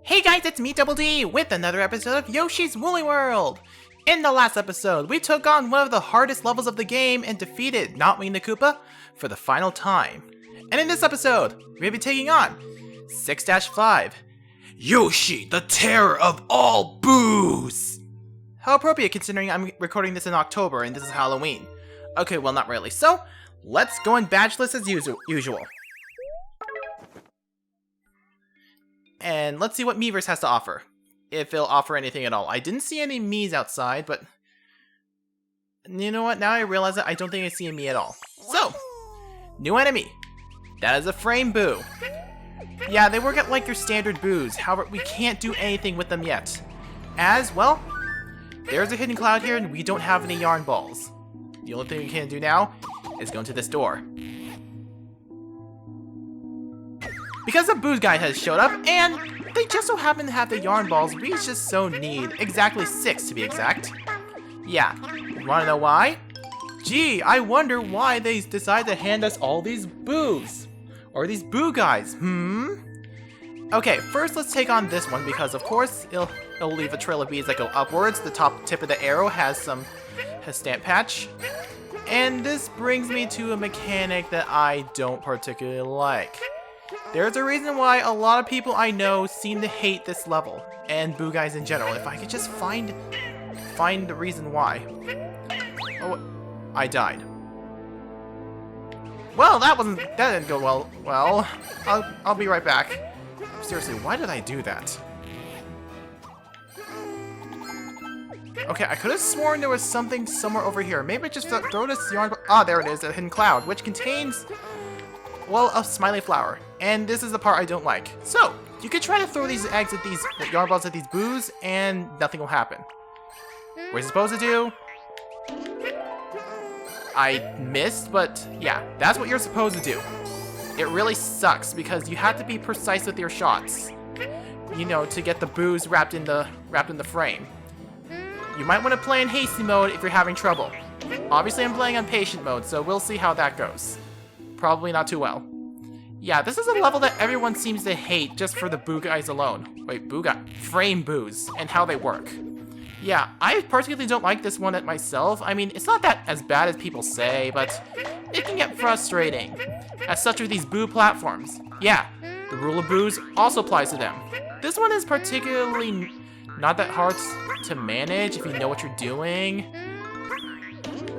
Hey guys, it's me, Double D, with another episode of Yoshi's Woolly World! In the last episode, we took on one of the hardest levels of the game and defeated Magikoops for the final time. And in this episode, we'll be taking on 6-5, Yoshi, the terror of all boos! How appropriate considering I'm recording this in October and this is Halloween. Okay, well not really. So, let's go in badge list as usual. And let's see what Miiverse has to offer. If it'll offer anything at all. I didn't see any Miis outside, but... you know what? Now I realize that I don't think I see a Mii at all. So, new enemy. That is a frame boo. Yeah, they work at like your standard boos. However, we can't do anything with them yet. As, well, there's a hidden cloud here and we don't have any yarn balls. The only thing we can do now is go into this door. Because the booze guy has showed up, and they just so happen to have the yarn balls we just so need. Exactly 6 to be exact. Yeah, wanna know why? Gee, I wonder why they decided to hand us all these boos. Or these boo guys, Okay, first let's take on this one because of course it'll leave a trail of beads that go upwards. The top tip of the arrow has stamp patch. And this brings me to a mechanic that I don't particularly like. There's a reason why a lot of people I know seem to hate this level, and boo guys in general. If I could just find the reason why. Oh, I died. Well, that didn't go well. Well, I'll be right back. Seriously, why did I do that? Okay, I could have sworn there was something somewhere over here. Maybe I just throw this yarn. Ah, there it is, a hidden cloud, which contains, well, a Smiley Flower. And this is the part I don't like. So, you could try to throw these eggs at these yarn balls at these boos, and nothing will happen. What are you supposed to do? I missed, but yeah, that's what you're supposed to do. It really sucks because you have to be precise with your shots. You know, to get the boos wrapped in the frame. You might want to play in hasty mode if you're having trouble. Obviously, I'm playing on patient mode, so we'll see how that goes. Probably not too well. Yeah, this is a level that everyone seems to hate just for the boo guys alone. Wait, boo guy? Frame boos and how they work. Yeah, I particularly don't like this one at myself. I mean, it's not that as bad as people say, but it can get frustrating. As such with these boo platforms. Yeah, the rule of boos also applies to them. This one is particularly not that hard to manage if you know what you're doing.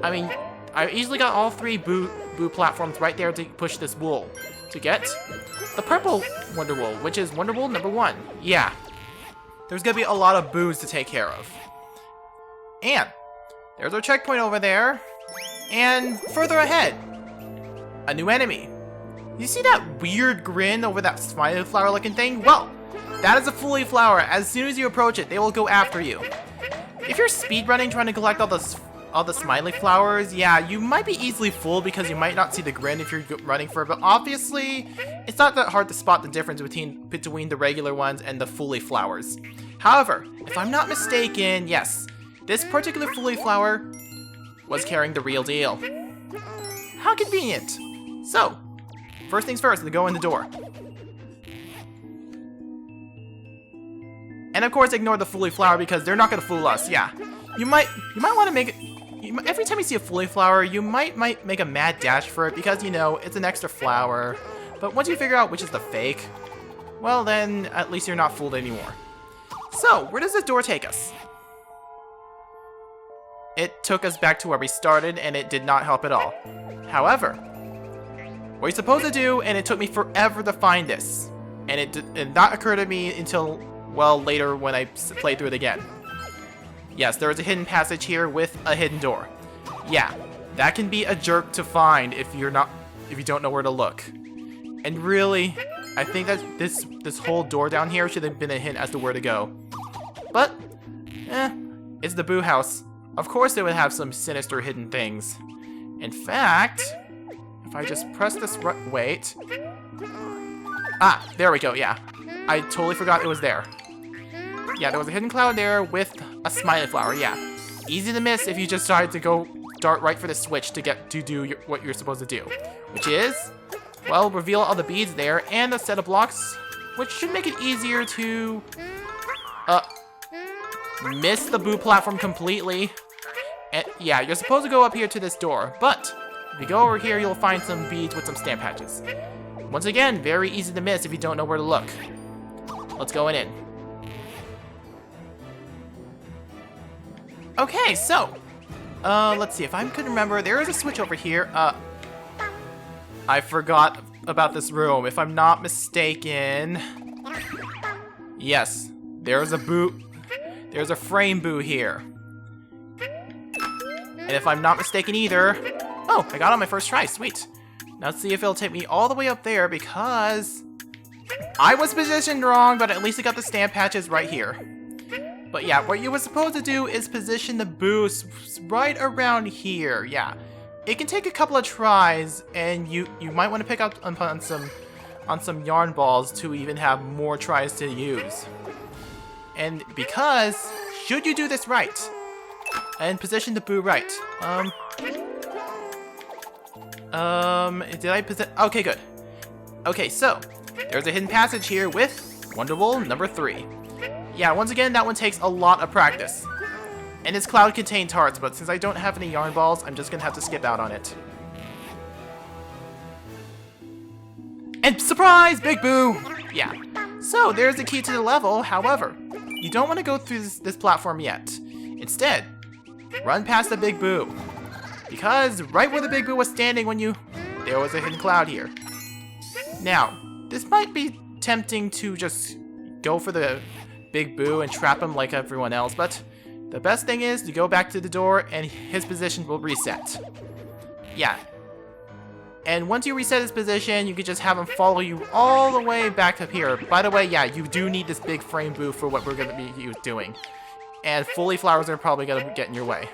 I mean, I easily got all 3 boo platforms right there to push this wool. To get the purple Wonder Wool, which is Wonder Wool number 1. Yeah, there's gonna be a lot of boos to take care of. And there's our checkpoint over there. And further ahead, a new enemy. You see that weird grin over that Smiley Flower looking thing? Well, that is a Fully Flower. As soon as you approach it, they will go after you. If you're speedrunning trying to collect all the Smiley Flowers, yeah, you might be easily fooled because you might not see the grin if you're running for it, but obviously, it's not that hard to spot the difference between the regular ones and the Fully Flowers. However, if I'm not mistaken, yes, this particular Fully Flower was carrying the real deal. How convenient. So, first things first, to go in the door. And of course, ignore the Fully Flower because they're not gonna fool us, yeah. You might want to make it. Every time you see a Fully Flower, you might make a mad dash for it because, you know, it's an extra flower. But once you figure out which is the fake, well then, at least you're not fooled anymore. So, where does this door take us? It took us back to where we started, and it did not help at all. However, what you're supposed to do, and it took me forever to find this, and it did not occur to me until, well, later when I played through it again. Yes, there is a hidden passage here with a hidden door. Yeah, that can be a jerk to find if you don't know where to look. And really, I think that this whole door down here should have been a hint as to where to go. But, it's the Boo House. Of course they would have some sinister hidden things. In fact, if I just press this wait. Ah, there we go, yeah. I totally forgot it was there. Yeah, there was a hidden cloud there with a Smiley Flower, yeah. Easy to miss if you just decide to go dart right for the switch to do what you're supposed to do. Which is, well, reveal all the beads there and a set of blocks which should make it easier to miss the boo platform completely. And yeah, you're supposed to go up here to this door, but if you go over here, you'll find some beads with some stamp patches. Once again, very easy to miss if you don't know where to look. Let's go in. Okay, so let's see if I could remember. There is a switch over here. I forgot about this room. If I'm not mistaken, yes, there's a boo. There's a frame boo here. And if I'm not mistaken either, oh, I got on my first try. Sweet. Now let's see if it'll take me all the way up there because I was positioned wrong, but at least I got the stamp patches right here. But yeah, what you were supposed to do is position the boost right around here. Yeah, it can take a couple of tries, and you might want to pick up on some yarn balls to even have more tries to use. And because should you do this right and position the boo right, did I position? Okay, good. Okay, so there's a hidden passage here with Wonderful number 3. Yeah, once again, that one takes a lot of practice. And this cloud contains hearts, but since I don't have any yarn balls, I'm just gonna have to skip out on it. And surprise, Big Boo! Yeah, so there's the key to the level. However, you don't want to go through this platform yet. Instead, run past the Big Boo. Because right where the Big Boo was standing there was a hidden cloud here. Now, this might be tempting to just go for the Big Boo and trap him like everyone else, but the best thing is to go back to the door and his position will reset. Yeah. And once you reset his position, you can just have him follow you all the way back up here. By the way, yeah, you do need this big frame boo for what we're going to be doing. And fully flowers are probably going to get in your way.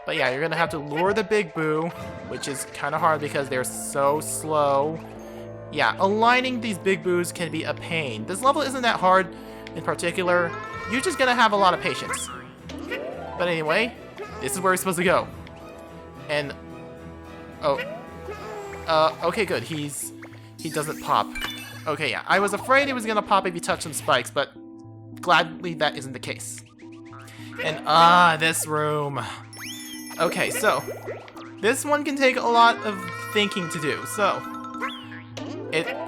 But yeah, you're going to have to lure the Big Boo, which is kind of hard because they're so slow. Yeah, aligning these Big Boos can be a pain. This level isn't that hard in particular. You're just going to have a lot of patience. But anyway, this is where we're supposed to go. And, okay, good. He doesn't pop. Okay, yeah. I was afraid he was gonna pop if you touched some spikes, but gladly that isn't the case. And, this room. Okay, so this one can take a lot of thinking to do. So,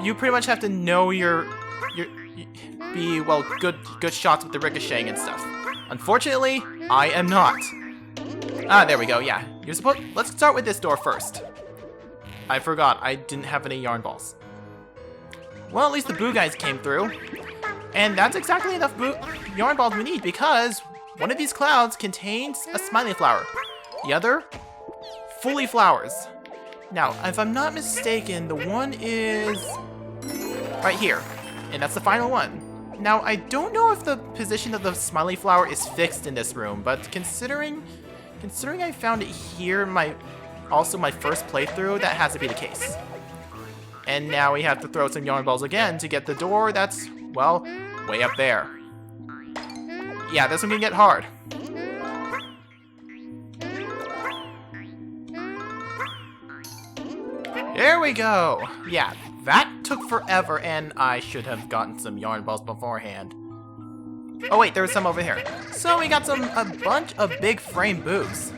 you pretty much have to know good shots with the ricocheting and stuff. Unfortunately, I am not. There we go. Yeah, let's start with this door first. I forgot, I didn't have any yarn balls. Well, at least the boo guys came through. And that's exactly enough yarn balls we need because one of these clouds contains a smiley flower. The other, fully flowers. Now, if I'm not mistaken, the one is right here. And that's the final one. Now, I don't know if the position of the smiley flower is fixed in this room, but considering I found it here my first playthrough, that has to be the case. And now we have to throw some yarn balls again to get the door that's, well, way up there. Yeah, this one can get hard. There we go! Yeah, that took forever, and I should have gotten some yarn balls beforehand. Oh wait, there was some over here. So we got a bunch of big frame boos.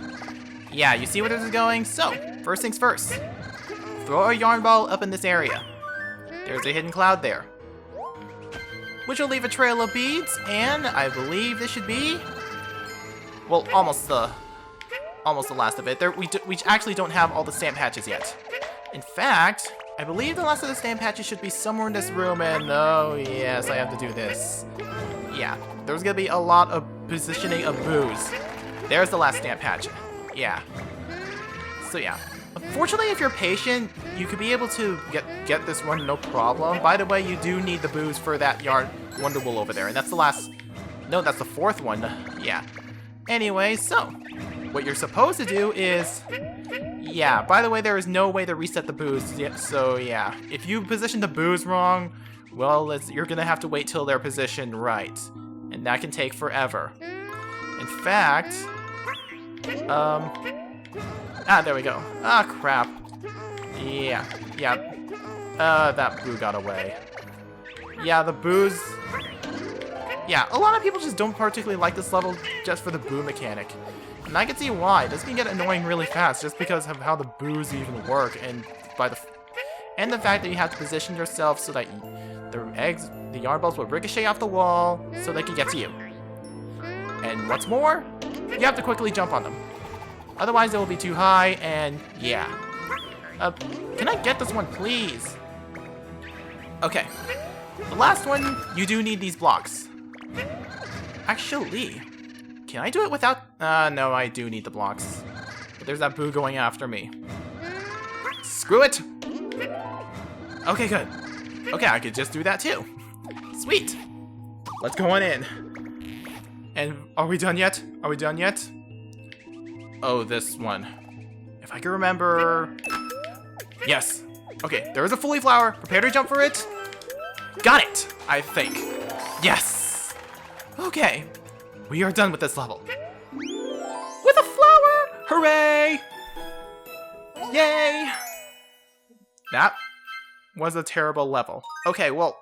Yeah, you see where this is going? So, first things first. Throw a yarn ball up in this area. There's a hidden cloud there, which will leave a trail of beads, and I believe this should be, well, almost the last of it. We actually don't have all the stamp patches yet. In fact, I believe the last of the stamp patches should be somewhere in this room, and oh yes, I have to do this. Yeah, there's gonna be a lot of positioning of boos. There's the last stamp patch. Yeah. So yeah. Unfortunately, if you're patient, you could be able to get this one no problem. By the way, you do need the boos for that Yarn Wonderful over there, and that's the last. No, that's the fourth one. Yeah. Anyway, so what you're supposed to do is, yeah. By the way, there is no way to reset the boos. So yeah, if you position the boos wrong, well, you're gonna have to wait till they're positioned right, and that can take forever. In fact, there we go. Ah, crap. Yeah. That boo got away. Yeah, the boos... Yeah, a lot of people just don't particularly like this level just for the boo mechanic. And I can see why. This can get annoying really fast just because of how the boos even work and the fact that you have to position yourself so that the yarn balls will ricochet off the wall so they can get to you. And what's more, you have to quickly jump on them. Otherwise, it will be too high, and yeah. Can I get this one, please? Okay. The last one, you do need these blocks. Actually, can I do it without... no, I do need the blocks. But there's that boo going after me. Screw it! Okay, good. Okay, I could just do that too. Sweet! Let's go on in. And are we done yet? Are we done yet? Oh, this one. If I can remember... Yes. Okay, there is a fully flower. Prepare to jump for it. Got it, I think. Yes! Okay. We are done with this level. With a flower! Hooray! Yay! That was a terrible level. Okay, well,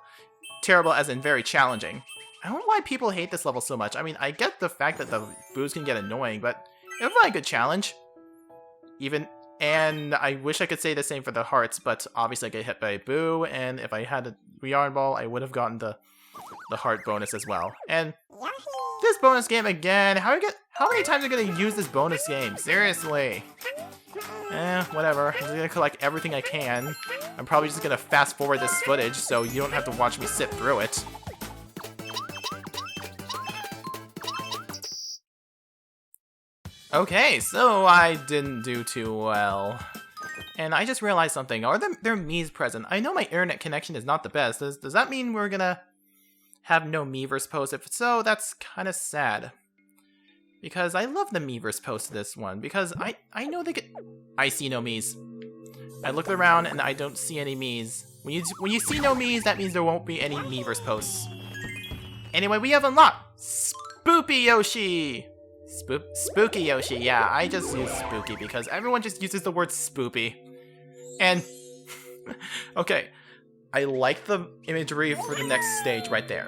terrible as in very challenging. I don't know why people hate this level so much. I mean, I get the fact that the boos can get annoying, but it was a good challenge. And I wish I could say the same for the hearts, but obviously I get hit by a boo, and if I had a yarn ball, I would have gotten the heart bonus as well. And this bonus game again, how many times are you gonna use this bonus game? Seriously. Whatever. I'm gonna collect everything I can. I'm probably just gonna fast forward this footage so you don't have to watch me sit through it. Okay, so I didn't do too well. And I just realized something. Are there Mii's present? I know my internet connection is not the best. Does that mean we're gonna have no Miiverse post? If so, that's kind of sad. Because I love the Miiverse post to this one. Because I know they could... I see no Miis. I looked around and I don't see any Miis. When you see no Miis, that means there won't be any Miiverse posts. Anyway, we have unlocked Spoopy Yoshi! Spooky Yoshi, yeah, I just use spooky because everyone just uses the word spoopy. And, okay, I like the imagery for the next stage right there.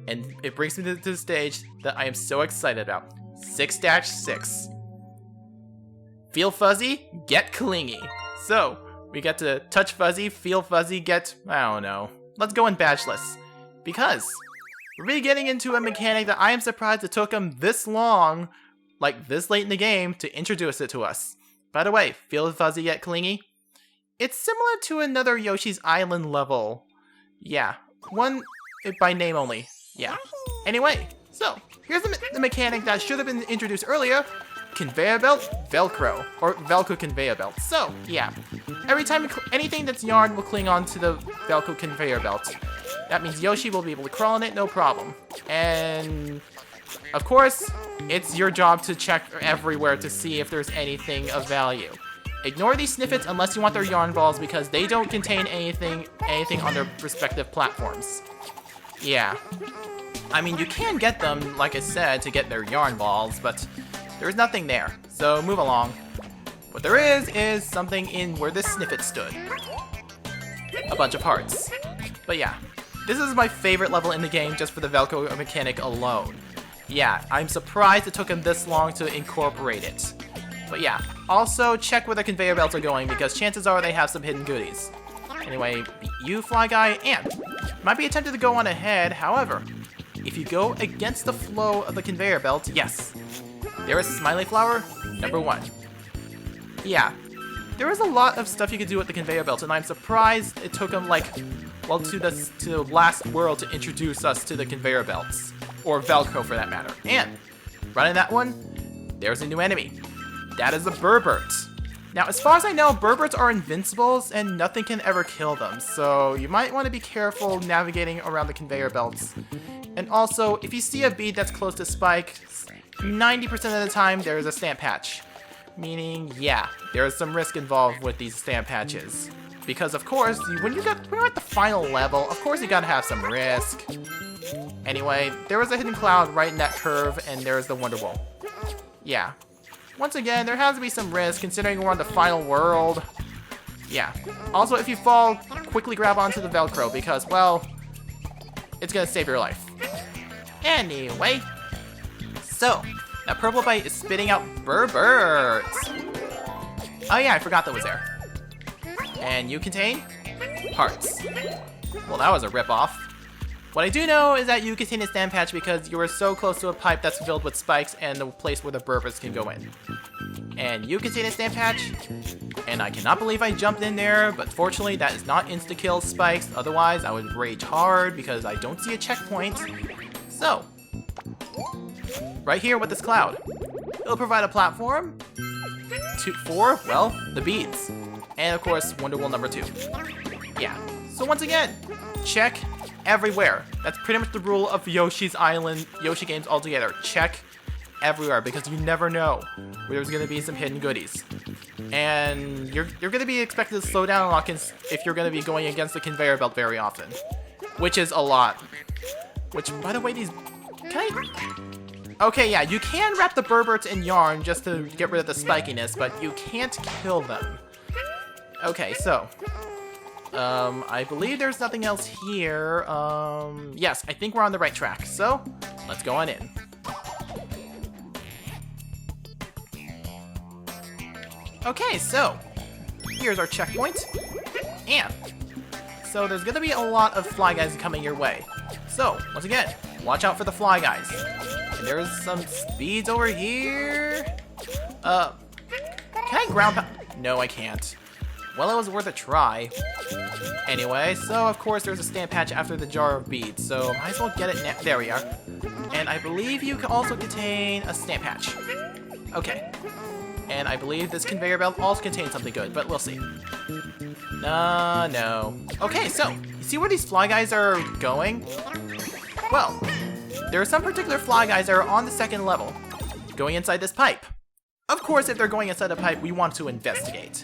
And it brings me to the stage that I am so excited about. 6-6. Feel fuzzy, get clingy. So, we get to touch fuzzy, feel fuzzy, get, I don't know. Let's go in badgeless. Because we're really getting into a mechanic that I am surprised it took him this long, like this late in the game, to introduce it to us. By the way, feel fuzzy yet clingy? It's similar to another Yoshi's Island level. Yeah, one by name only. Yeah. Anyway, so here's the mechanic that should have been introduced earlier. Conveyor belt, Velcro, or Velcro conveyor belt. So, yeah. Every time anything that's yarn will cling onto the Velcro conveyor belt. That means Yoshi will be able to crawl on it, no problem. And, of course, it's your job to check everywhere to see if there's anything of value. Ignore these snippets unless you want their yarn balls because they don't contain anything on their respective platforms. Yeah. I mean, you can get them, like I said, to get their yarn balls, but there's nothing there. So, move along. What there is something in where this snippet stood. A bunch of hearts. But yeah. This is my favorite level in the game just for the Velcro mechanic alone. Yeah, I'm surprised it took him this long to incorporate it. But yeah, also check where the conveyor belts are going because chances are they have some hidden goodies. Anyway, you Fly Guy, and might be tempted to go on ahead, however, if you go against the flow of the conveyor belt, yes, there is Smiley Flower, number 1. Yeah, there is a lot of stuff you could do with the conveyor belt, and I'm surprised it took him like... well, to the last world to introduce us to the conveyor belts. Or Velcro for that matter. And, running that one, there's a new enemy. That is a Burbert. Now, as far as I know, Burberts are invincibles and nothing can ever kill them. So, you might want to be careful navigating around the conveyor belts. And also, if you see a bead that's close to Spike, 90% of the time there is a stamp patch. Meaning, yeah, there is some risk involved with these stamp patches. Because, of course, when you're at the final level, of course you gotta have some risk. Anyway, there was a hidden cloud right in that curve, and there's the Wonder Wall. Yeah. Once again, there has to be some risk, considering we're on the final world. Yeah. Also, if you fall, quickly grab onto the Velcro, because, well, it's gonna save your life. Anyway, so that purple bite is spitting out Burbers. Oh yeah, I forgot that was there. And you contain hearts. Well, that was a ripoff. What I do know is that you contain a stand patch because you were so close to a pipe that's filled with spikes and the place where the Burbers can go in. And you contain a stand patch, and I cannot believe I jumped in there, but fortunately that is not insta-kill spikes, otherwise I would rage hard because I don't see a checkpoint. So, right here with this cloud, it'll provide a platform for, well, the beads. And of course, Wonder Wheel number 2. Yeah, so once again, check everywhere. That's pretty much the rule of Yoshi's Island, Yoshi games altogether. Check everywhere because you never know where there's gonna be some hidden goodies. And you're gonna be expected to slow down a lot if you're gonna be going against the conveyor belt very often. Which is a lot. Which, by the way, these... Okay, yeah, you can wrap the Burbers in yarn just to get rid of the spikiness, but you can't kill them. Okay, so... I believe there's nothing else here. Yes, I think we're on the right track. So, let's go on in. Okay, so, here's our checkpoint. And, so there's gonna be a lot of fly guys coming your way. So, once again, watch out for the fly guys. And there's some speeds over here. Can I ground pound? No, I can't. Well, it was worth a try. Anyway, so of course there's a stand patch after the jar of beads, so might as well get it now. There we are. And I believe you can also contain a stand patch. Okay. And I believe this conveyor belt also contains something good, but we'll see. No. Okay, so, you see where these fly guys are going? Well, there are some particular fly guys that are on the second level, going inside this pipe. Of course, if they're going inside the pipe, we want to investigate.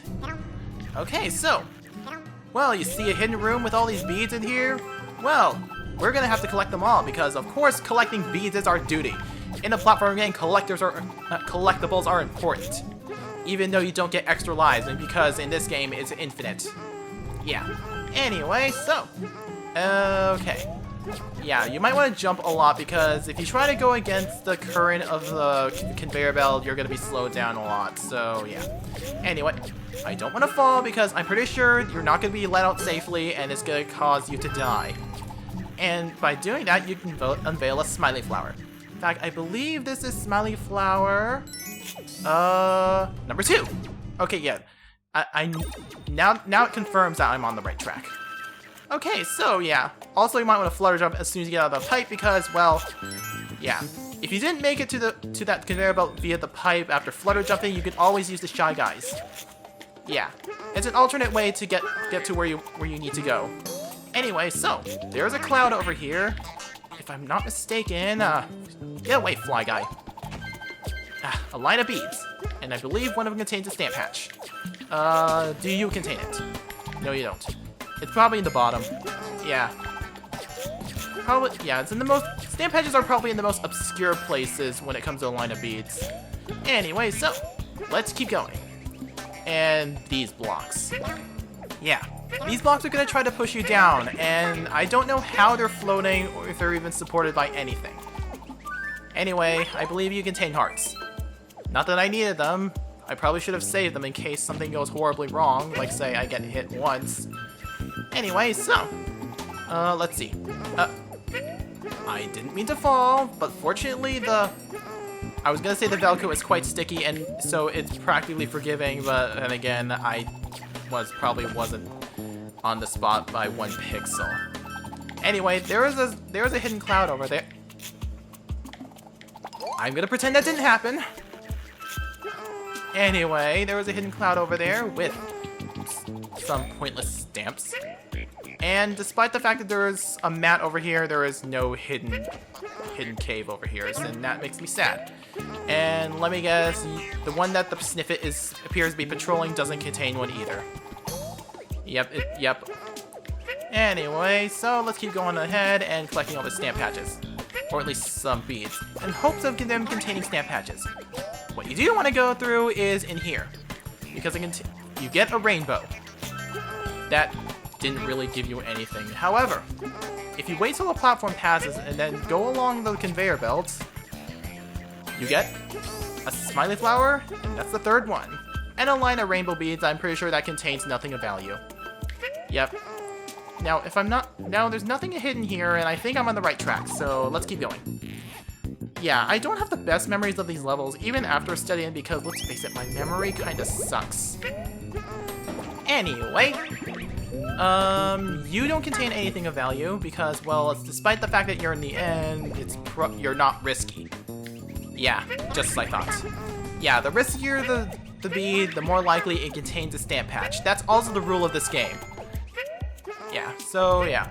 Okay, so, well, you see a hidden room with all these beads in here? Well, we're gonna have to collect them all because, of course, collecting beads is our duty. In a platform game, collectibles are important, even though you don't get extra lives, and because in this game it's infinite. Yeah. Anyway, so, okay. Yeah, you might want to jump a lot because if you try to go against the current of the conveyor belt, you're going to be slowed down a lot, so yeah. Anyway, I don't want to fall because I'm pretty sure you're not going to be let out safely and it's going to cause you to die. And by doing that, you can unveil a Smiley Flower. In fact, I believe this is Smiley Flower, number 2. Okay, yeah. Now it confirms that I'm on the right track. Okay, so yeah. Also, you might want to flutter jump as soon as you get out of the pipe because, well, yeah. If you didn't make it to that conveyor belt via the pipe after flutter jumping, you can always use the Shy Guys. Yeah, it's an alternate way to get to where you need to go. Anyway, so there's a cloud over here. If I'm not mistaken, get away, fly guy. A line of beads, and I believe one of them contains a stamp patch. Do you contain it? No, you don't. It's probably in the bottom. Yeah. Probably, yeah, it's in the most... Stamp patches are probably in the most obscure places when it comes to a line of beads. Anyway, so, let's keep going. And these blocks. Yeah, these blocks are going to try to push you down, and I don't know how they're floating or if they're even supported by anything. Anyway, I believe you contain hearts. Not that I needed them. I probably should have saved them in case something goes horribly wrong, like say I get hit once. Anyway, so, let's see. I didn't mean to fall, but fortunately I was gonna say the Velcro is quite sticky, and so it's practically forgiving, but then again, I probably wasn't on the spot by 1 pixel. Anyway, there is a hidden cloud over there. I'm gonna pretend that didn't happen. Anyway, there was a hidden cloud over there with some pointless stamps. And despite the fact that there is a mat over here, there is no hidden cave over here, and that makes me sad. And let me guess, the one that the Sniffet appears to be patrolling doesn't contain one either. Yep. Anyway, so let's keep going ahead and collecting all the stamp patches. Or at least some beads, in hopes of them containing stamp patches. What you do want to go through is in here, because you get a rainbow. That didn't really give you anything. However, if you wait till a platform passes and then go along the conveyor belt, you get a Smiley Flower, and that's the third one. And a line of rainbow beads, I'm pretty sure that contains nothing of value. Yep. Now, there's nothing hidden here, and I think I'm on the right track, so let's keep going. Yeah, I don't have the best memories of these levels, even after studying, because let's face it, my memory kinda sucks. Anyway, you don't contain anything of value, because, well, despite the fact that you're in the end, you're not risky. Yeah, just as I thought. Yeah, the riskier the bead, the more likely it contains a stamp patch. That's also the rule of this game. Yeah, so yeah.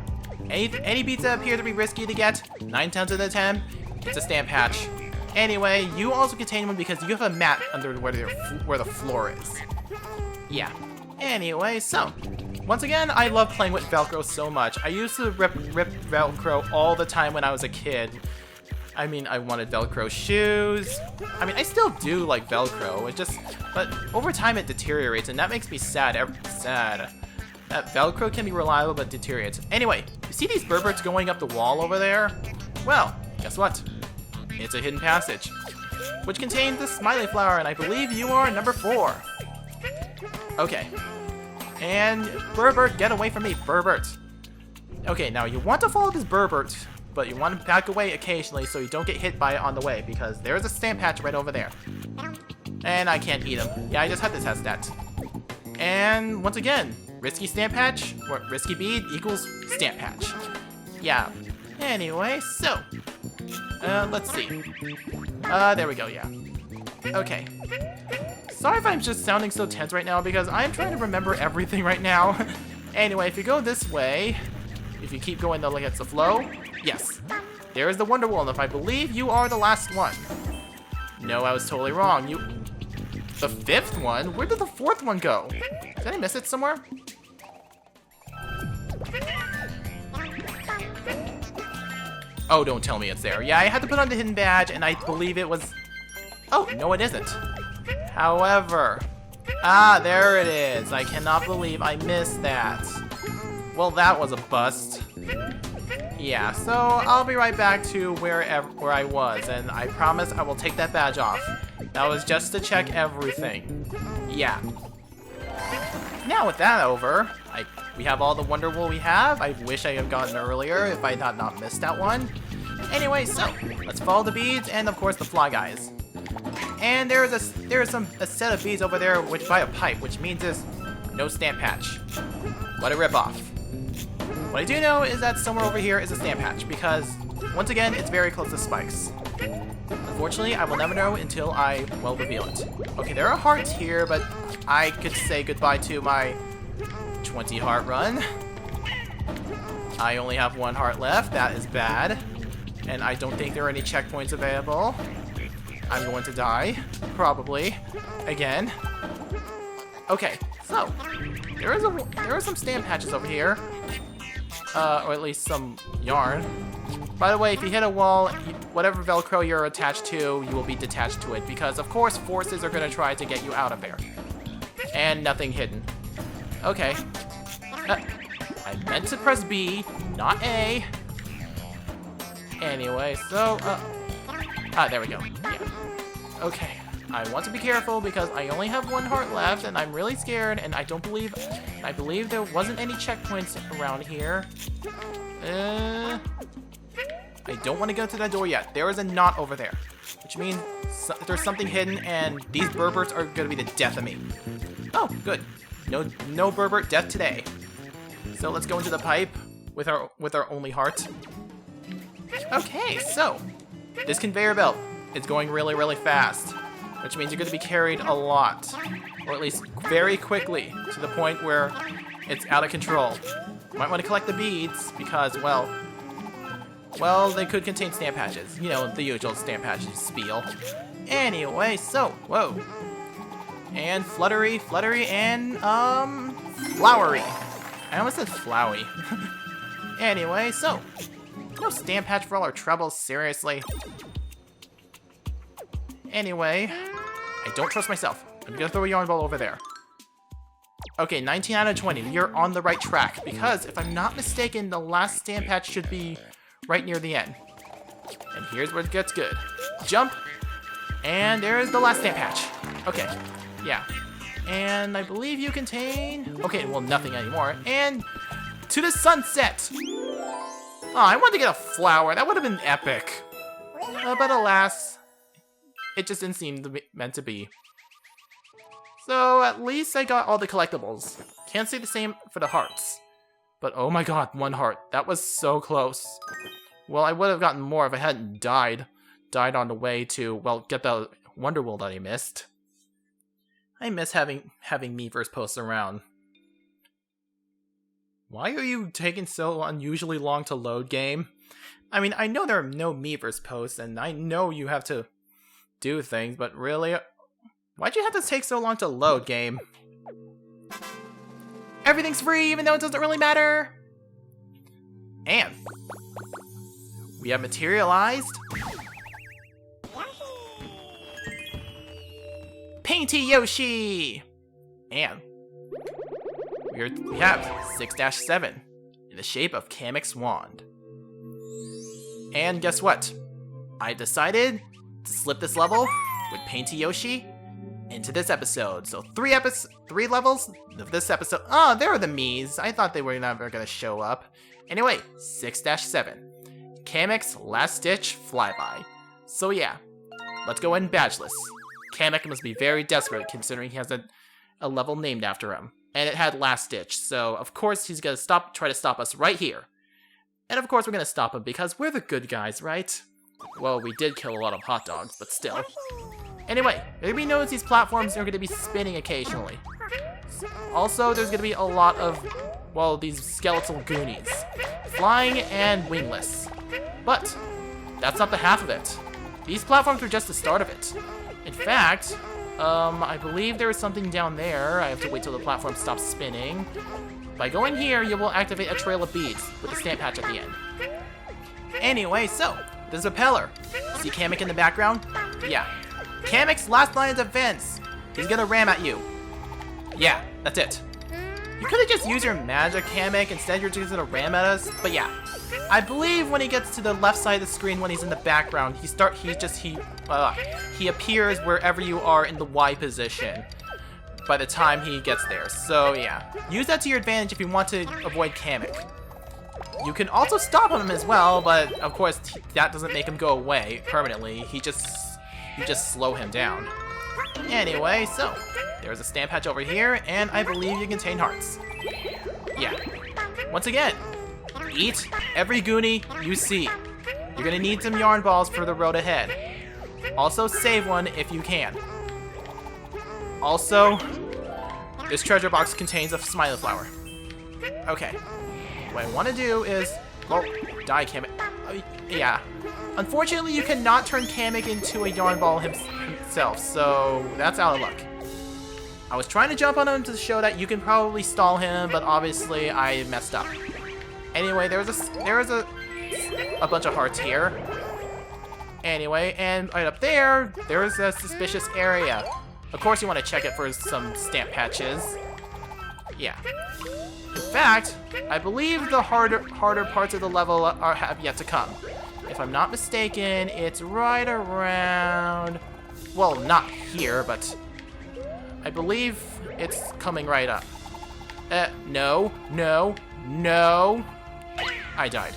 Any beads that appear to be risky to get, 9 times out of 10, it's a stamp patch. Anyway, you also contain one because you have a mat under where the floor is. Yeah. Anyway, so, once again, I love playing with Velcro so much. I used to rip Velcro all the time when I was a kid. I mean, I wanted Velcro shoes. I mean, I still do like Velcro. But over time it deteriorates, and that makes me sad. That Velcro can be reliable, but deteriorates. Anyway, you see these Burberts going up the wall over there? Well, guess what? It's a hidden passage, which contains the Smiley Flower, and I believe you are number 4. Okay. And Burbert, get away from me, Burbert. Okay, now you want to follow this Burbert, but you want to back away occasionally so you don't get hit by it on the way, because there's a stamp patch right over there. And I can't eat them. Yeah, I just had to test that. And once again, risky stamp patch, or risky bead equals stamp patch. Yeah. Anyway, so, let's see. There we go, yeah. Okay. Sorry if I'm just sounding so tense right now, because I'm trying to remember everything right now. Anyway, if you go this way, if you keep going though like it's the flow, yes. There is the Wonder Wall, and if I believe you are the last one. No, I was totally wrong. The 5th one? Where did the 4th one go? Did I miss it somewhere? Oh, don't tell me it's there. Yeah, I had to put on the hidden badge, and I believe it was... Oh, no it isn't. However... Ah, there it is. I cannot believe I missed that. Well, that was a bust. Yeah, so I'll be right back to where I was, and I promise I will take that badge off. That was just to check everything. Yeah. Now with that over, we have all the Wonder Wool we have. I wish I had gotten earlier if I had not missed that one. Anyway, so let's follow the beads and of course the fly guys. And there is a set of beads over there which by a pipe, which means there's no stamp patch. What a ripoff. What I do know is that somewhere over here is a stamp patch because once again it's very close to spikes. Unfortunately, I will never know until I will reveal it. Okay, there are hearts here, but I could say goodbye to my 20 heart run. I only have 1 heart left. That is bad. And I don't think there are any checkpoints available. I'm going to die. Probably. Again. Okay, so there are some stamp patches over here. Or at least some yarn. By the way, if you hit a wall, whatever Velcro you're attached to, you will be detached to it. Because, of course, forces are going to try to get you out of there. And nothing hidden. Okay. I meant to press B, not A. Anyway, so, there we go. Yeah. Okay. I want to be careful because I only have 1 heart left and I'm really scared and I believe there wasn't any checkpoints around here. I don't want to go to that door yet. There is a knot over there, which means there's something hidden and these Burberts are going to be the death of me. Oh, good. No Burbert death today. So let's go into the pipe with our only heart. Okay, so this conveyor belt is going really, really fast, which means you're going to be carried a lot, or at least very quickly, to the point where it's out of control. You might want to collect the beads because, well, they could contain stamp patches. You know, the usual stamp patches spiel. Anyway, so, whoa. And fluttery, and, flowery. I almost said flowy. Anyway, so, no stamp patch for all our troubles, seriously. Anyway, I don't trust myself. I'm gonna throw a yarn ball over there. Okay, 19 out of 20. You're on the right track. Because, if I'm not mistaken, the last stamp patch should be right near the end. And here's where it gets good. Jump. And there's the last stamp patch. Okay, yeah. And I believe you contain... Okay, well, nothing anymore. And to the sunset. Oh, I wanted to get a flower. That would have been epic. But alas, it just didn't seem meant to be. So at least I got all the collectibles. Can't say the same for the hearts. But oh my god, 1 heart. That was so close. Well, I would have gotten more if I hadn't died. Died on the way to, well, get the Wonder World that I missed. I miss having Miiverse posts around. Why are you taking so unusually long to load, game? I mean, I know there are no Miiverse posts, and I know you have to do things, but really? Why'd you have to take so long to load, game? Everything's free, even though it doesn't really matter! And we have materialized Painty Yoshi! And we have 6-7 in the shape of Kamek's wand. And guess what? I decided to slip this level with Painty Yoshi into this episode. So 3 levels of this episode. Oh, there are the Miis. I thought they were never going to show up. Anyway, 6-7. Kamek's last ditch flyby. So yeah, let's go in badgeless. Kamek must be very desperate considering he has a level named after him. And it had last ditch, so of course he's gonna try to stop us right here. And of course we're gonna stop him because we're the good guys, right? Well, we did kill a lot of hot dogs, but still. Anyway, everybody knows these platforms are gonna be spinning occasionally. Also, there's gonna be a lot of, well, these skeletal goonies. Flying and wingless. But that's not the half of it. These platforms are just the start of it. In fact, I believe there is something down there. I have to wait till the platform stops spinning. By going here, you will activate a trail of beads with a stamp patch at the end. Anyway, so, there's a propeller. See Kamek in the background? Yeah. Kamek's last line of defense. He's gonna ram at you. Yeah, that's it. You could have just used your magic, Kamek, instead you're just gonna ram at us, but yeah. I believe when he gets to the left side of the screen when he's in the background, he appears wherever you are in the Y position by the time he gets there. So yeah, use that to your advantage if you want to avoid Kamek. You can also stop him as well, but of course that doesn't make him go away permanently. You just slow him down. Anyway, so there's a stamp patch over here, and I believe you contain hearts. Yeah. Once again, eat every goonie you see. You're gonna need some yarn balls for the road ahead. Also, save one if you can. Also, this treasure box contains a Smiley Flower. Okay. What I want to do is... Oh, die, Kamek. Yeah. Unfortunately, you cannot turn Kamek into a yarn ball himself, so that's out of luck. I was trying to jump on him to show that you can probably stall him, but obviously I messed up. Anyway, there is a bunch of hearts here. Anyway, and right up there, there's a suspicious area. Of course you want to check it for some stamp patches. Yeah. In fact, I believe the harder parts of the level have yet to come. If I'm not mistaken, it's right around... Well, not here, but... I believe it's coming right up. No. I died.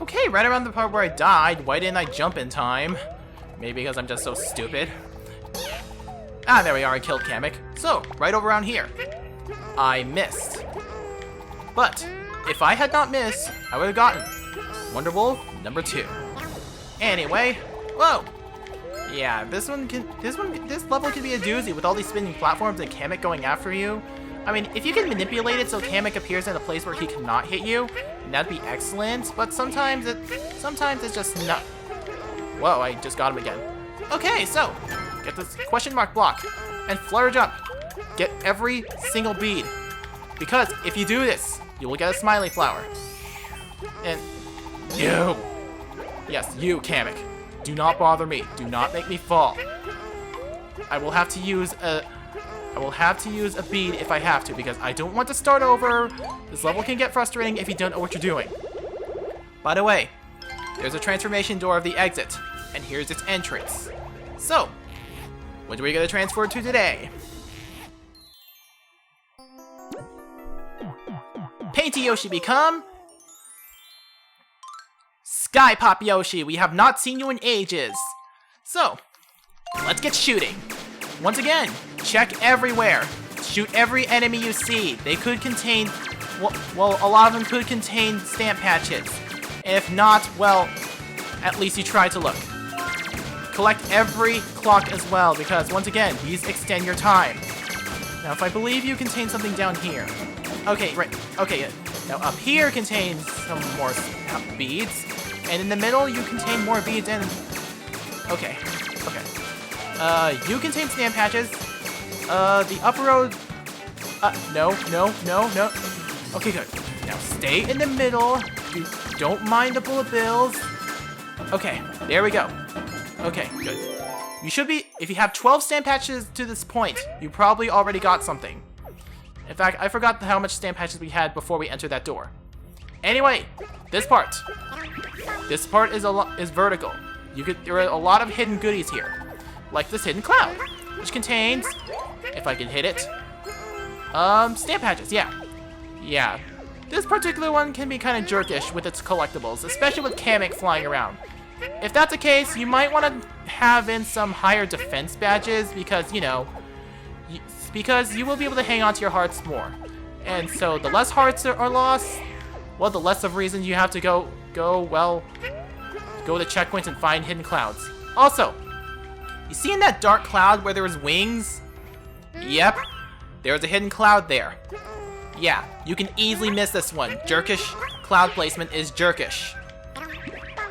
Okay, right around the part where I died, why didn't I jump in time? Maybe because I'm just so stupid. Ah, there we are, I killed Kamek. So, right over around here. I missed. But, if I had not missed, I would have gotten Wonder Wool number 2. Anyway, whoa! Yeah, this level can be a doozy with all these spinning platforms and Kamek going after you. I mean, if you can manipulate it so Kamek appears in a place where he cannot hit you, that'd be excellent, but sometimes it's just not... Whoa, I just got him again. Okay, so, get this question mark block, and flare jump. Get every single bead. Because if you do this, you will get a Smiley Flower. And you! Yes, you, Kamek. Do not bother me. Do not make me fall. I will have to use I will have to use a bead if I have to, because I don't want to start over. This level can get frustrating if you don't know what you're doing. By the way, there's a transformation door of the exit, and here's its entrance. So, what are we going to transfer to today? Painty Yoshi become... Sky Pop Yoshi, we have not seen you in ages. So, let's get shooting. Once again, check everywhere. Shoot every enemy you see. They could contain, well, a lot of them could contain stamp patches. And if not, well, at least you tried to look. Collect every clock as well, because once again, these extend your time. Now, if I believe you contain something down here. Okay, right, okay. Now, up here contains some more beads. And in the middle, you contain more beads and... Okay, okay. You contain stamp patches. The upper road... no. Okay, good. Now, stay in the middle. You don't mind the bullet bills. Okay, there we go. Okay, good. You should be... If you have 12 stamp patches to this point, you probably already got something. In fact, I forgot how much stamp patches we had before we entered that door. Anyway, this part. This part is vertical. There are a lot of hidden goodies here. Like this hidden cloud, which contains, if I can hit it, stamp patches, yeah. Yeah. This particular one can be kind of jerkish with its collectibles, especially with Kamek flying around. If that's the case, you might want to have in some higher defense badges because, you know, because you will be able to hang on to your hearts more. And so the less hearts are lost, well, the less of reasons you have to go to checkpoints and find hidden clouds. Also, you see in that dark cloud where there was wings? Yep, there's a hidden cloud there. Yeah, you can easily miss this one. Jerkish cloud placement is jerkish.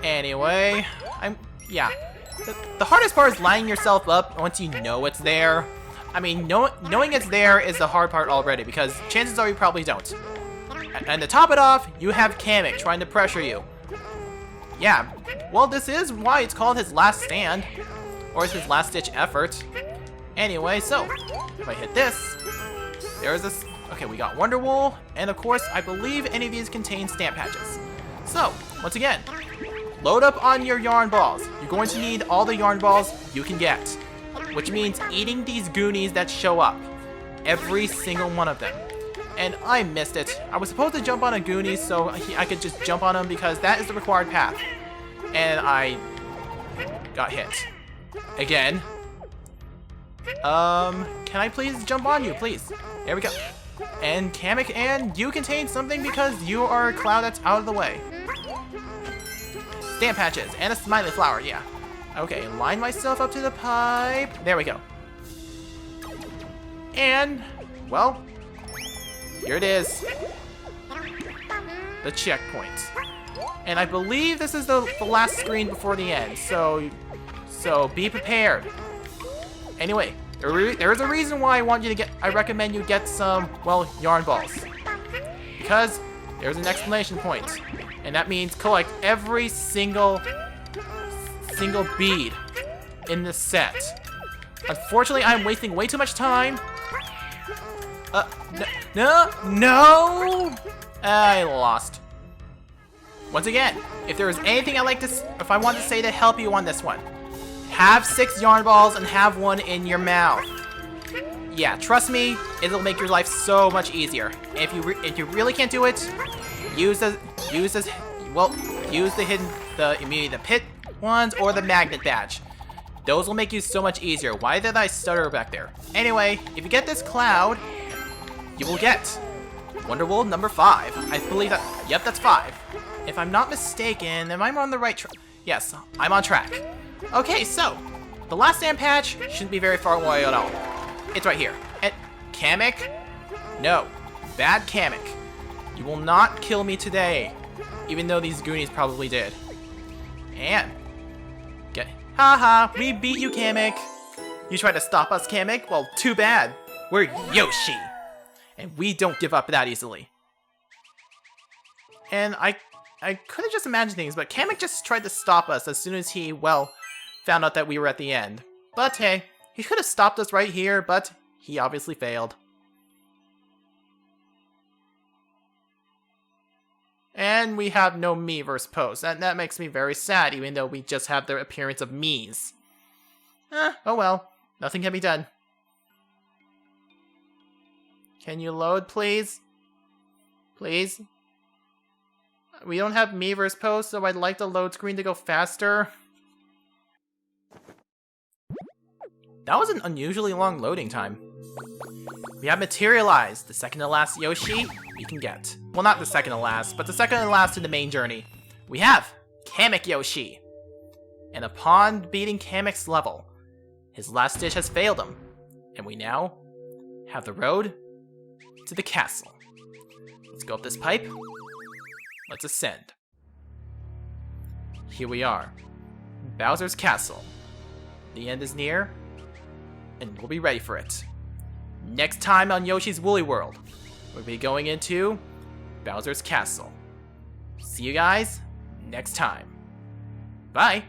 Anyway, the hardest part is lining yourself up once you know it's there. I mean, knowing it's there is the hard part already, because chances are you probably don't. And to top it off, you have Kamek trying to pressure you. Yeah, well, this is why it's called his last stand, or his last-ditch effort. Anyway, so, if I hit this, there's this... Okay, we got Wonder Wool, and of course, I believe any of these contain stamp patches. So, once again, load up on your yarn balls. You're going to need all the yarn balls you can get, which means eating these goonies that show up. Every single one of them. And I missed it. I was supposed to jump on a Goonie so I could just jump on him because that is the required path. And I got hit. Again. Can I please jump on you, please? There we go. And Kamek, and you contain something because you are a cloud that's out of the way. Stamp patches and a Smiley Flower, yeah. Okay, line myself up to the pipe. There we go. And, well, here it is. The checkpoint. And I believe this is the last screen before the end, so be prepared. Anyway, there is a reason why I recommend you get some, well, yarn balls. Because there's an exclamation point. And that means collect every single bead in this set. Unfortunately, I'm wasting way too much time. No! I lost. Once again, if there is anything if I want to say to help you on this one, have 6 yarn balls and have one in your mouth. Yeah, trust me, it'll make your life so much easier. If you really can't do it, use the pit ones or the magnet badge. Those will make you so much easier. Why did I stutter back there? Anyway, if you get this cloud, you will get Wonder Wool number 5. I believe that. Yep, that's 5. If I'm not mistaken, am I on the right track? Yes, I'm on track. Okay, so the last stamp patch shouldn't be very far away at all. It's right here. And Kamek? No, bad Kamek. You will not kill me today, even though these Goonies probably did. And haha, we beat you, Kamek. You tried to stop us, Kamek? Well, too bad. We're Yoshi, and we don't give up that easily. And I could have just imagined things, but Kamek just tried to stop us as soon as he, well, found out that we were at the end. But hey, he could have stopped us right here, but He obviously failed. And we have no Miiverse post. That makes me very sad, even though we just have the appearance of Miis. Oh well. Nothing can be done. Can you load, please? Please? We don't have Miiverse post, so I'd like the load screen to go faster. That was an unusually long loading time. We have materialized the second to last Yoshi we can get. Well, not the second to last, but the second to last in the main journey. We have Kamek Yoshi. And upon beating Kamek's level, his last ditch has failed him. And we now have the road to the castle. Let's go up this pipe. Let's ascend. Here we are. Bowser's castle. The end is near, and we'll be ready for it. Next time on Yoshi's Woolly World, we'll be going into Bowser's castle. See you guys next time. Bye!